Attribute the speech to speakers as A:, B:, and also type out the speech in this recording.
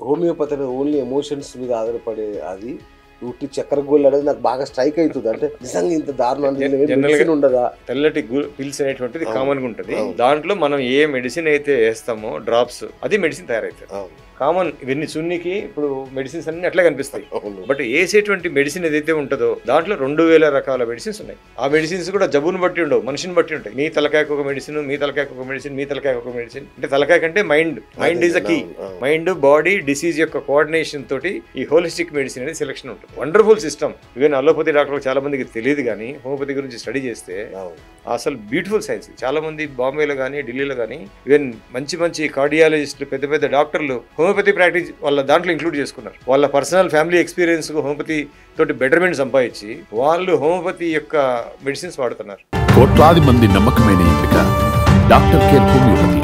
A: Homeopathy అనేది only emotions మీద ఆధారపడే అది ఉట్టి చక్కెర గోళ్ళు అనేది నాకు బాగా స్ట్రైక్ అవుతుంది. అంటే నిజంగా ఇంత దారుణం ఉండదా?
B: తెల్లటి పిల్స్ అనేటువంటిది కామన్ గా ఉంటుంది. దాంట్లో మనం ఏ మెడిసిన్ అయితే వేస్తామో డ్రాప్స్ అది మెడిసిన్ తయారవుతుంది. కామన్ ఇవన్నీ సున్నికి ఇప్పుడు మెడిసిన్స్ అన్ని అట్లా కనిపిస్తాయి. బట్ వేసేటువంటి మెడిసిన్ ఏదైతే ఉంటుందో దాంట్లో 2000 రకాల మెడిసిన్స్ ఉన్నాయి. ఆ మెడిసిన్స్ కూడా జబ్బును బట్టి ఉండవు, మనిషిని బట్టి ఉంటాయి. మీ తలకాయకు ఒక మెడిసిన్, మీ తలకాయకు ఒక మెడిసిన్, మీ తలకాయకు ఒక మెడిసిన్. అంటే తలకాయ కంటే mind is a key. Mind body disease యొక్క కోఆర్డినేషన్ తోటి ఈ హోలిస్టిక్ మెడిసిన్ అనేది సెలెక్షన్ ఉంటుంది. Wonderful system. Even allopathy doctor చాలా మందికి తెలియదు, కానీ హోమియోపతి గురించి స్టడీ చేస్తే అసలు బ్యూటిఫుల్ సైన్స్. చాలా మంది బాంబేలో కానీ ఢిల్లీలో కానీ ఈవెన్ మంచి మంచి కార్డియాలజిస్టులు, పెద్ద పెద్ద డాక్టర్లు హోమియోపతి ప్రాక్టీస్ వాళ్ళ దాంట్లో ఇంక్లూడ్ చేసుకున్నారు. వాళ్ళ పర్సనల్ ఫ్యామిలీ ఎక్స్పీరియన్స్ హోమియోపతి తోటి బెటర్మెంట్ సంపాదించి వాళ్ళు హోమియోపతి యొక్క మెడిసిన్స్ వాడుతున్నారు.
C: కోట్లాది మంది నమ్మకమైన ఎంపిక డాక్టర్ కేర్ హోమియోపతి.